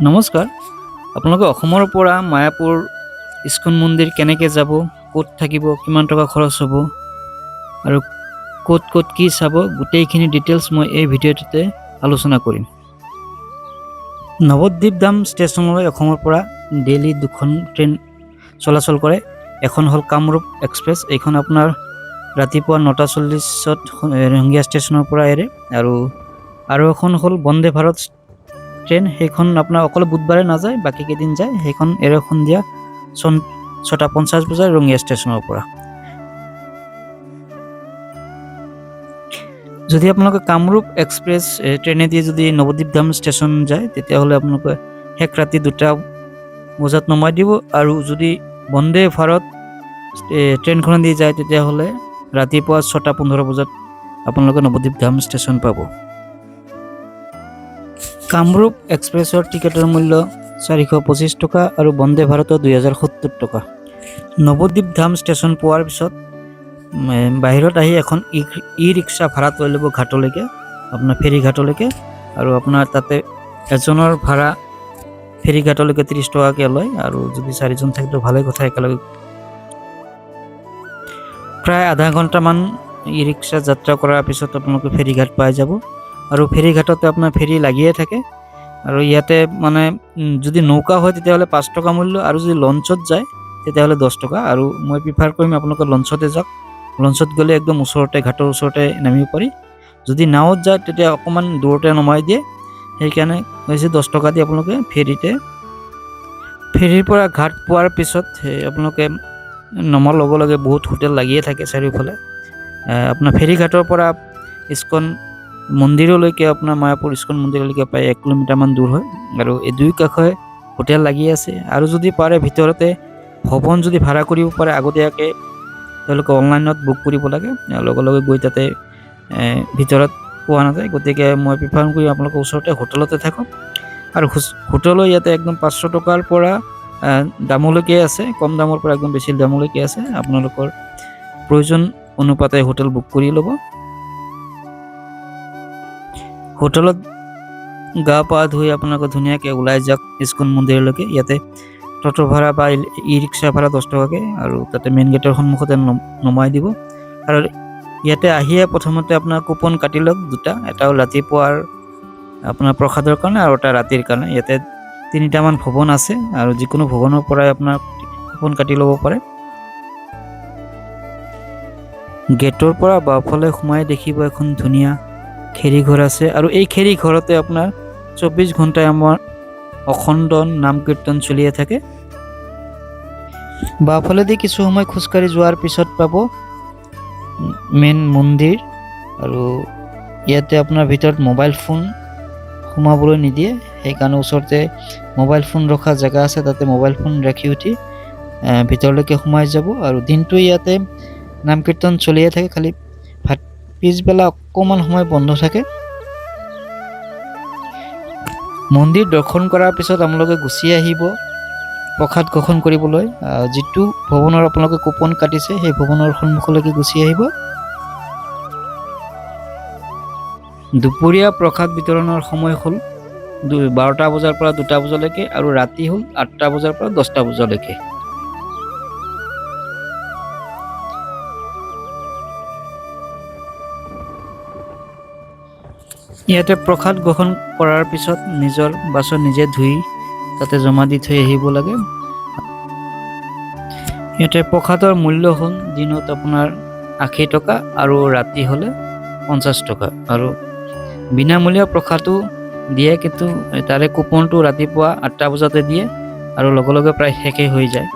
নমস্কাৰ। আপোনালোকে অসমৰ পৰা মায়াপুৰ ইস্কন মন্দিৰ কেনেকৈ যাব, ক'ত থাকিব, কিমান টকা খৰচ হ'ব আৰু ক'ত ক'ত কি চাব, গোটেইখিনি ডিটেইলছ মই এই ভিডিঅ'টোতে আলোচনা কৰিম। নৱদ্বীপ ধাম ষ্টেচনলৈ অসমৰ পৰা ডেইলি দুখন ট্ৰেইন চলাচল কৰে। এখন হ'ল কামৰূপ এক্সপ্ৰেছ, এইখন আপোনাৰ ৰাতিপুৱা 9:40 ৰঙিয়া ষ্টেচনৰ পৰা এৰে, আৰু এখন হ'ল বন্দে ভাৰত ট্ৰেইন, সেইখন আপোনাৰ অকল বুধবাৰে নাযায়, বাকী কেইদিন যায়। সেইখন এৰে সন্ধিয়া 6:50 বজাত ৰঙিয়া ষ্টেচনৰ পৰা। যদি আপোনালোকে কামৰূপ এক্সপ্ৰেছ ট্ৰেইনেদি যদি নৱদ্বীপ ধাম ষ্টেচন যায়, তেতিয়াহ'লে আপোনালোকে শেষ ৰাতি 2টা বজাত নমাই দিব, আৰু যদি বন্দে ভাৰত ট্ৰেইনখনেদি যায় তেতিয়াহ'লে ৰাতিপুৱা 6:15 বজাত আপোনালোকে নৱদ্বীপ ধাম ষ্টেচন পাব। কামৰূপ এক্সপ্ৰেছৰ টিকেটৰ মূল্য 425 টকা আৰু বন্দে ভাৰতৰ 2070 টকা। নৱদ্বীপ ধাম ষ্টেচন পোৱাৰ পিছত বাহিৰত আহি এখন ই ৰিক্সা ভাড়াত লৈ ল'ব ঘাটলৈকে, আপোনাৰ ফেৰী ঘাটলৈকে, আৰু আপোনাৰ তাতে এজনৰ ভাড়া ফেৰী ঘাটলৈকে 30 টকাকৈ লয়, আৰু যদি 4জন থাকে ভালেই কথা, একেলগে প্ৰায় আধা ঘণ্টামান ই ৰিক্সা যাত্ৰা কৰাৰ পিছত আপোনালোকে ফেৰী ঘাট পাই যাব। আৰু ফেৰী ঘাটতে আপোনাৰ ফেৰী লাগিয়ে থাকে, আৰু ইয়াতে মানে যদি নৌকা হয় তেতিয়াহ'লে 5 টকা মূল্য, আৰু যদি লঞ্চত যায় তেতিয়াহ'লে 10 টকা। আৰু মই প্ৰিফাৰ কৰিম আপোনালোকে লঞ্চতে যাওক। লঞ্চত গ'লে একদম ওচৰতে, ঘাটৰ ওচৰতে নামিব পাৰি। যদি নাৱত যায় তেতিয়া অকণমান দূৰতে নমাই দিয়ে, সেইকাৰণে হৈছে 10 টকা দি আপোনালোকে ফেৰীৰ পৰা ঘাট পোৱাৰ পিছত আপোনালোকে নমাৰ লগে লগে বহুত হোটেল লাগিয়ে থাকে চাৰিওফালে। আপোনাৰ ফেৰী ঘাটৰ পৰা ইস্কন মন্দিৰলৈকে, আপোনাৰ মায়াপুৰ ইস্কন মন্দিৰলৈকে প্ৰায় 1 কিলোমিটাৰমান দূৰ হয়, আৰু এই দুই কাষে হোটেল লাগি আছে। আৰু যদি পাৰে ভিতৰতে ভৱন যদি ভাড়া কৰিব পাৰে, আগতীয়াকৈ তেওঁলোকে অনলাইনত বুক কৰিব লাগে, লগে লগে গৈ তাতে ভিতৰত পোৱা নাযায়। গতিকে মই প্ৰিফাৰ কৰি আপোনালোকে ওচৰতে হোটেলতে থাকক। আৰু হোটেলো ইয়াতে একদম 500 টকাৰ পৰা দামলৈকে আছে, কম দামৰ পৰা একদম বেছি দামলৈকে আছে। আপোনালোকৰ প্ৰয়োজন অনুপাতে হোটেল বুক কৰি ল'ব। হোটেলত গা পা ধুই আপোনালোকে ধুনীয়াকৈ ওলাই যাওক ইস্কন মন্দিৰলৈকে। ইয়াতে টটো ভাড়া বা ই ৰিক্সা ভাড়া 10 টকাকৈ, আৰু তাতে মেইন গেটৰ সন্মুখতে নমাই দিব। আৰু ইয়াতে আহিয়ে প্ৰথমতে আপোনাৰ কুপন কাটি লওক 2টা, এটা হ'ল ৰাতিপুৱাৰ আপোনাৰ প্ৰসাদৰ কাৰণে, আৰু এটা ৰাতিৰ কাৰণে। ইয়াতে 3টামান ভৱন আছে, আৰু যিকোনো ভৱনৰ পৰাই আপোনাৰ কুপন কাটি ল'ব পাৰে। গেটৰ পৰা বাওঁফালে সোমাই দেখিব এখন ধুনীয়া খেৰীঘৰ আছে, আৰু এই খেৰীঘৰতে আপোনাৰ 24 ঘণ্টাই আমাৰ অখণ্ড নাম কীৰ্তন চলিয়ে থাকে। বাওঁফালেদি কিছু সময় খোজকাঢ়ি যোৱাৰ পিছত পাব মেইন মন্দিৰ, আৰু ইয়াতে আপোনাৰ ভিতৰত মোবাইল ফোন সোমাবলৈ নিদিয়ে, সেইকাৰণে ওচৰতে মোবাইল ফোন ৰখা জেগা আছে, তাতে মোবাইল ফোন ৰাখি উঠি ভিতৰলৈকে সোমাই যাব। আৰু দিনটো ইয়াতে নাম কীৰ্তন চলিয়ে থাকে, খালি পিছবেলা অকণমান সময় বন্ধ থাকে। মন্দিৰ দৰ্শন কৰাৰ পিছত আপোনালোকে গুচি আহিব প্ৰসাদ গ্ৰহণ কৰিবলৈ। যিটো ভৱনৰ আপোনালোকে কুপন কাটিছে সেই ভৱনৰ সন্মুখলৈকে গুচি আহিব। দুপৰীয়া প্ৰসাদ বিতৰণৰ সময় হ'ল 12টা বজাৰ পৰা 2টা বজালৈকে, আৰু ৰাতি হ'ল 8টা বজাৰ পৰা 10টা বজালৈকে। ইয়াতে প্ৰসাদ গ্ৰহণ কৰাৰ পিছত নিজৰ বাচন নিজে ধুই তাতে জমা দি থৈ আহিব লাগে। ইয়াতে প্ৰসাদৰ মূল্য হ'ল দিনত আপোনাৰ 80 টকা, আৰু ৰাতি হ'লে 50 টকা। আৰু বিনামূলীয়া প্ৰসাদো দিয়ে, কিন্তু তাৰে কুপনটো ৰাতিপুৱা 8টা বজাতে দিয়ে, আৰু লগে লগে প্ৰায় শেষেই হৈ যায়।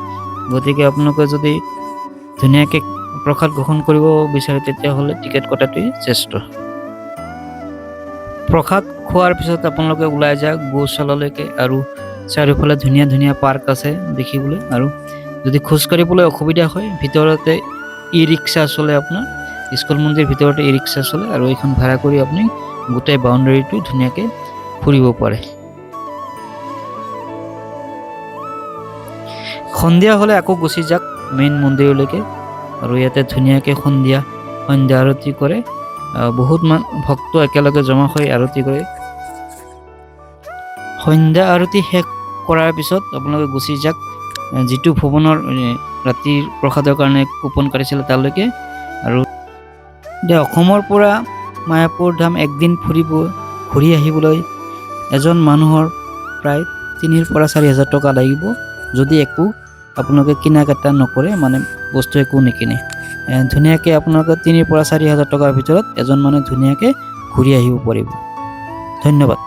গতিকে আপোনালোকে যদি ধুনীয়াকৈ প্ৰসাদ গ্ৰহণ কৰিব বিচাৰে তেতিয়াহ'লে টিকেট কটাটোৱেই শ্ৰেষ্ঠ। প্ৰসাদ খোৱাৰ পিছত আপোনালোকে ওলাই যাওক গৌশালালৈকে, আৰু চাৰিওফালে ধুনীয়া ধুনীয়া পাৰ্ক আছে দেখিবলৈ। আৰু যদি খোজকাঢ়িবলৈ অসুবিধা হয়, ভিতৰতে ই ৰিক্সা চলে, আপোনাৰ ইস্কন মন্দিৰ ভিতৰতে ই ৰিক্সা চলে, আৰু এইখন ভাড়া কৰি আপুনি গোটেই বাউণ্ডেৰীটো ধুনীয়াকৈ ফুৰিব পাৰে। সন্ধিয়া হ'লে আকৌ গুচি যাওক মেইন মন্দিৰলৈকে, আৰু ইয়াতে ধুনীয়াকৈ সন্ধ্যা আৰতি কৰে। বহুত ভক্ত একেলগে জমা হৈ আৰতি কৰে। সন্ধ্যা আৰতি শেষ কৰাৰ পিছত আপোনালোকে গুচি যাওক যিটো ভৱনৰ ৰাতিৰ প্ৰসাদৰ কাৰণে কুপন কাটিছিলে তালৈকে। আৰু এতিয়া অসমৰ পৰা মায়াপুৰ ধাম একদিন ঘূৰি আহিবলৈ এজন মানুহৰ প্ৰায় 3,000 পৰা 4,000 টকা লাগিব, যদি একো আপোনালোকে কিনা কাটা নকৰে, মানে বস্তু একো নিকিনে। ধুনীয়াকৈ আপোনালোকে 3,000 পৰা 4,000 টকাৰ ভিতৰত এজন মানুহে ধুনীয়াকৈ ঘূৰি আহিব পাৰিব। ধন্যবাদ।